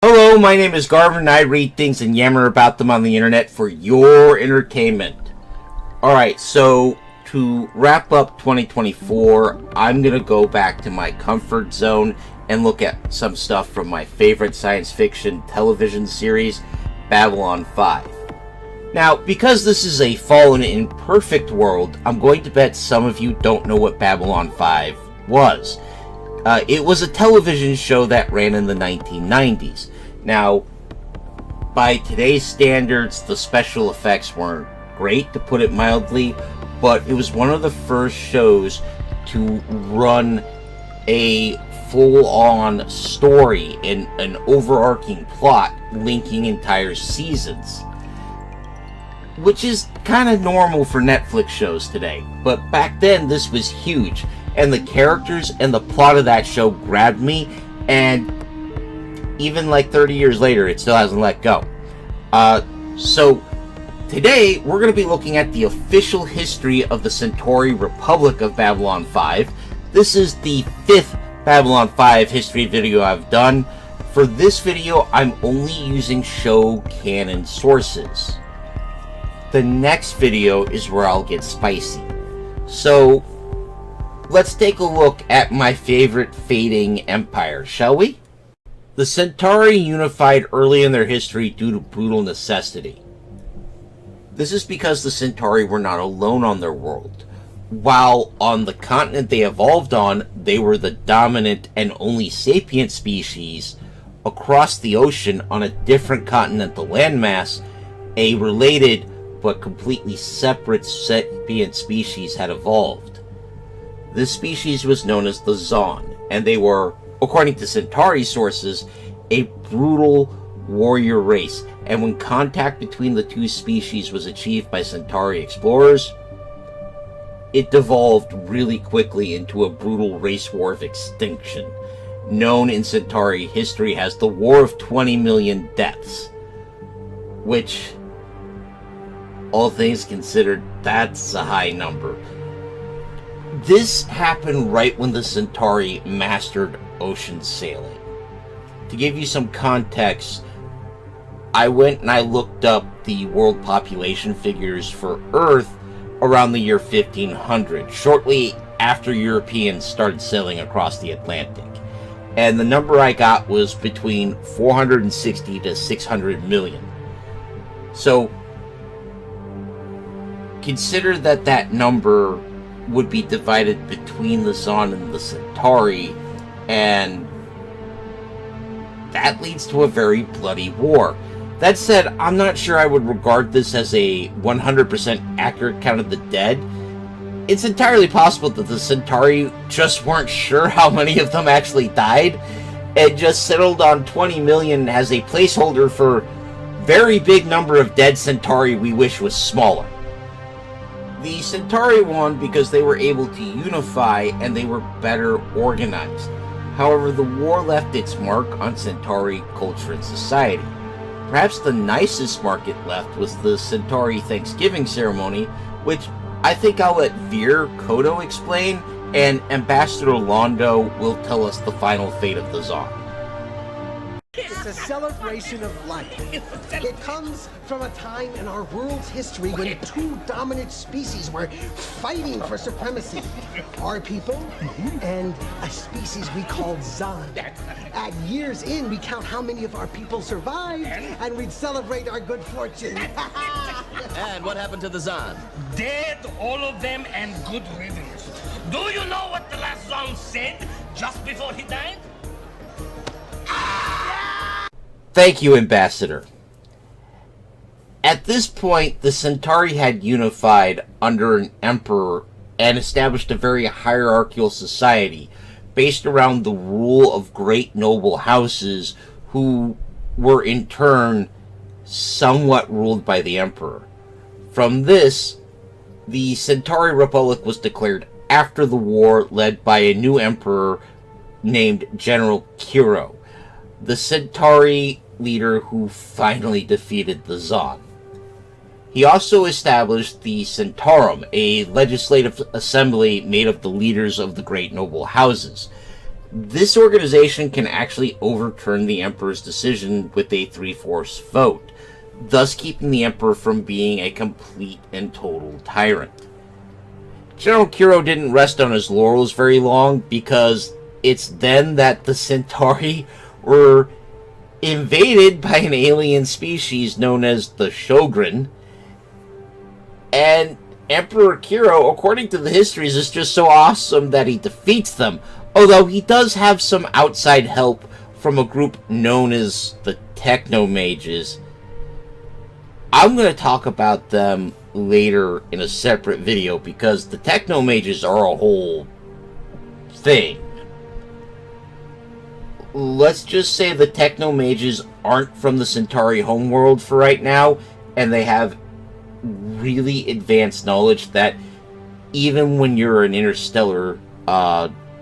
Hello, my name is Garvin and I read things and yammer about them on the internet for your entertainment. Alright, so to wrap up 2024, I'm going to go back to my comfort zone and look at some stuff from my favorite science fiction television series, Babylon 5. Now, because this is a fallen, imperfect world, I'm going to bet some of you don't know what Babylon 5 was. It was a television show that ran in the 1990s. Now, by today's standards, the special effects weren't great, to put it mildly, but it was one of the first shows to run a full-on story and an overarching plot linking entire seasons, which is kind of normal for Netflix shows today. But back then, this was huge, and the characters and the plot of that show grabbed me, and even like 30 years later, it still hasn't let go. So today, we're going to be looking at the official history of the Centauri Republic of Babylon 5. This is the 5th Babylon 5 history video I've done. For this video, I'm only using show canon sources. The next video is where I'll get spicy. So let's take a look at my favorite fading empire, shall we? The Centauri unified early in their history due to brutal necessity. This is because the Centauri were not alone on their world. While on the continent they evolved on, they were the dominant and only sapient species. Across the ocean on a different continental landmass, a related but completely separate sapient species had evolved. This species was known as the Zan, and they were, according to Centauri sources, a brutal warrior race, and when contact between the two species was achieved by Centauri explorers, it devolved really quickly into a brutal race war of extinction, known in Centauri history as the War of 20 million deaths, which, all things considered, that's a high number. This happened right when the Centauri mastered ocean sailing. To give you some context, I went and I looked up the world population figures for Earth around the year 1500, shortly after Europeans started sailing across the Atlantic. And the number I got was between 460 to 600 million. So consider that number would be divided between the Zan and the Centauri, and that leads to a very bloody war. That said, I'm not sure I would regard this as a 100% accurate count of the dead. It's entirely possible that the Centauri just weren't sure how many of them actually died, and just settled on 20 million as a placeholder for very big number of dead Centauri we wish was smaller. The Centauri won because they were able to unify and they were better organized. However, the war left its mark on Centauri culture and society. Perhaps the nicest mark it left was the Centauri Thanksgiving ceremony, which I think I'll let Veer Kodo explain, and Ambassador Londo will tell us the final fate of the Zan. It's a celebration of life. It comes from a time in our world's history when two dominant species were fighting for supremacy. Our people and a species we called Zan. At years in, we count how many of our people survived, and we'd celebrate our good fortune. And what happened to the Zan? Dead, all of them, and good riddance. Do you know what the last Zan said just before he died? Thank you, Ambassador. At this point, the Centauri had unified under an emperor and established a very hierarchical society based around the rule of great noble houses who were in turn somewhat ruled by the emperor. From this, the Centauri Republic was declared after the war, led by a new emperor named General Kiro, the Centauri leader who finally defeated the Zan. He also established the Centaurum, a legislative assembly made of the leaders of the great noble houses. This organization can actually overturn the Emperor's decision with a 3/4 vote, thus keeping the Emperor from being a complete and total tyrant. General Kiro didn't rest on his laurels very long, because it's then that the Centauri were invaded by an alien species known as the Shogun, and Emperor Kiro, according to the histories, is just so awesome that he defeats them, although he does have some outside help from a group known as the Techno-Mages. I'm going to talk about them later in a separate video, because the Techno-Mages are a whole thing. Let's just say the Techno-Mages aren't from the Centauri homeworld for right now, and they have really advanced knowledge that even when you're an interstellar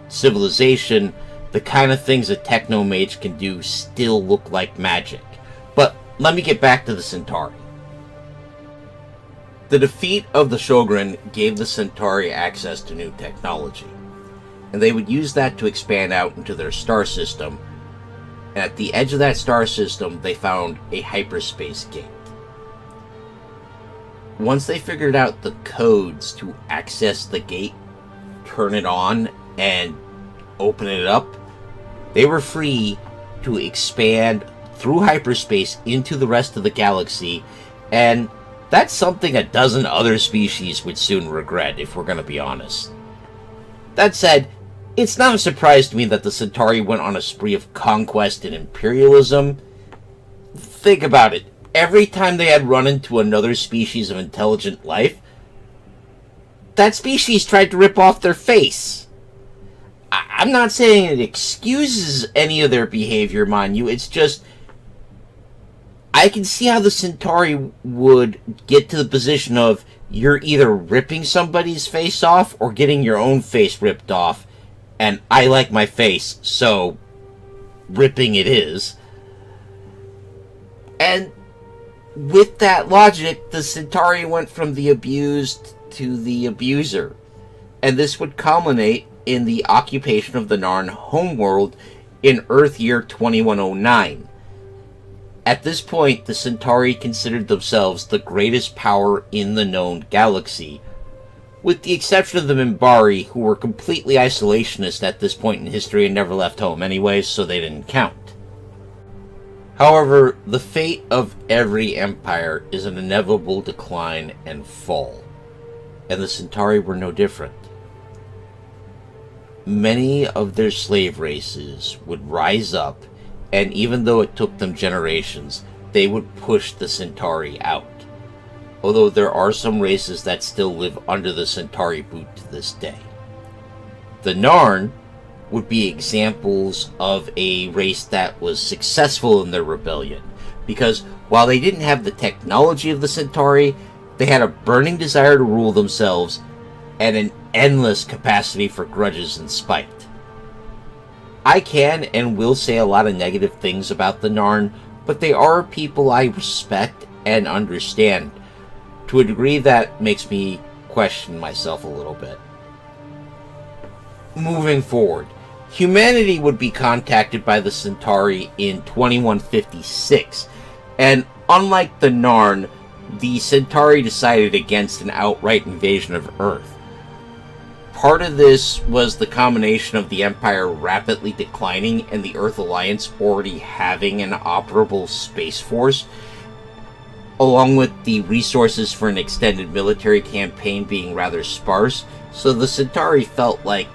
civilization, the kind of things a Techno-Mage can do still look like magic. But let me get back to the Centauri. The defeat of the Shogun gave the Centauri access to new technology, and they would use that to expand out into their star system. And at the edge of that star system, they found a hyperspace gate. Once they figured out the codes to access the gate, turn it on, and open it up, they were free to expand through hyperspace into the rest of the galaxy, and that's something a dozen other species would soon regret, if we're going to be honest. That said, it's not a surprise to me that the Centauri went on a spree of conquest and imperialism. Think about it. Every time they had run into another species of intelligent life, that species tried to rip off their face. I'm not saying it excuses any of their behavior, mind you. It's just, I can see how the Centauri would get to the position of you're either ripping somebody's face off or getting your own face ripped off, and I like my face, so ripping it is. And with that logic, the Centauri went from the abused to the abuser, and this would culminate in the occupation of the Narn homeworld in Earth year 2109. At this point, the Centauri considered themselves the greatest power in the known galaxy, with the exception of the Minbari, who were completely isolationist at this point in history and never left home anyways, so they didn't count. However, the fate of every empire is an inevitable decline and fall, and the Centauri were no different. Many of their slave races would rise up, and even though it took them generations, they would push the Centauri out. Although there are some races that still live under the Centauri boot to this day. The Narn would be examples of a race that was successful in their rebellion, because while they didn't have the technology of the Centauri, they had a burning desire to rule themselves and an endless capacity for grudges and spite. I can and will say a lot of negative things about the Narn, but they are people I respect and understand, to a degree that makes me question myself a little bit. Moving forward, humanity would be contacted by the Centauri in 2156, and unlike the Narn, the Centauri decided against an outright invasion of Earth. Part of this was the combination of the Empire rapidly declining and the Earth Alliance already having an operable space force, along with the resources for an extended military campaign being rather sparse, so the Centauri felt like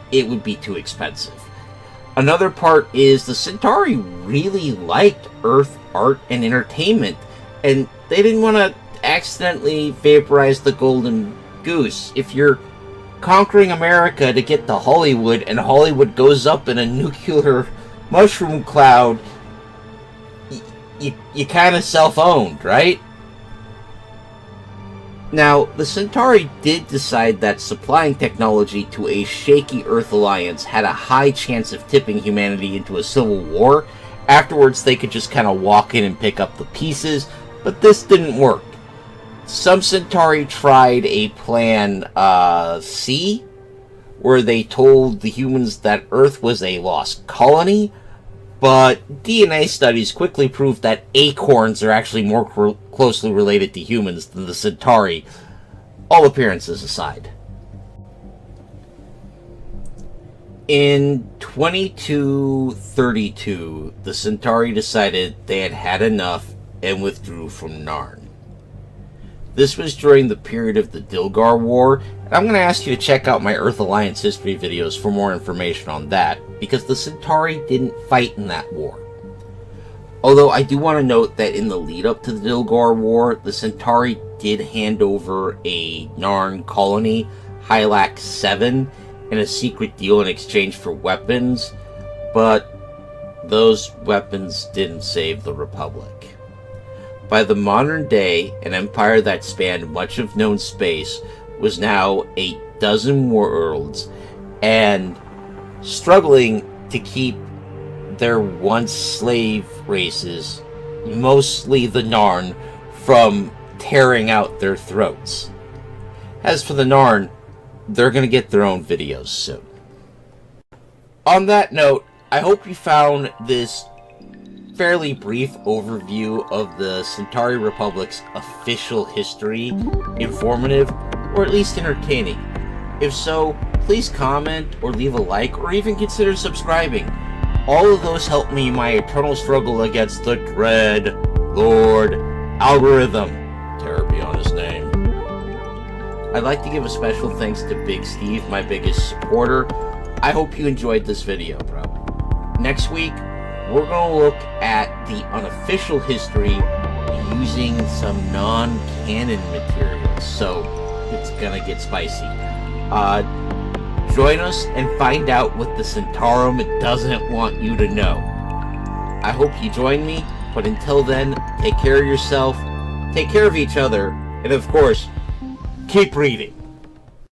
it would be too expensive. Another part is the Centauri really liked Earth art and entertainment, and they didn't want to accidentally vaporize the golden goose. If you're conquering America to get to Hollywood, and Hollywood goes up in a nuclear mushroom cloud, you kind of self-owned, right? Now, the Centauri did decide that supplying technology to a shaky Earth Alliance had a high chance of tipping humanity into a civil war. Afterwards, they could just kind of walk in and pick up the pieces, but this didn't work. Some Centauri tried a plan C, where they told the humans that Earth was a lost colony, but DNA studies quickly proved that acorns are actually more closely related to humans than the Centauri, all appearances aside. In 2232, the Centauri decided they had had enough and withdrew from Narn. This was during the period of the Dilgar War, and I'm going to ask you to check out my Earth Alliance history videos for more information on that, because the Centauri didn't fight in that war. Although I do want to note that in the lead up to the Dilgar War, the Centauri did hand over a Narn colony, Hylax 7, in a secret deal in exchange for weapons, but those weapons didn't save the Republic. By the modern day, an empire that spanned much of known space was now 12 worlds and struggling to keep their once slave races, mostly the Narn, from tearing out their throats. As for the Narn, they're going to get their own videos soon. On that note, I hope you found this fairly brief overview of the Centauri Republic's official history informative, or at least entertaining. If so, please comment or leave a like or even consider subscribing. All of those help me in my eternal struggle against the dread Lord Algorithm. Terror be on his name. I'd like to give a special thanks to Big Steve, my biggest supporter. I hope you enjoyed this video, bro. Next week, we're going to look at the unofficial history using some non-canon materials, so it's going to get spicy. Join us and find out what the Centaurum doesn't want you to know. I hope you join me, but until then, take care of yourself, take care of each other, and of course, keep reading.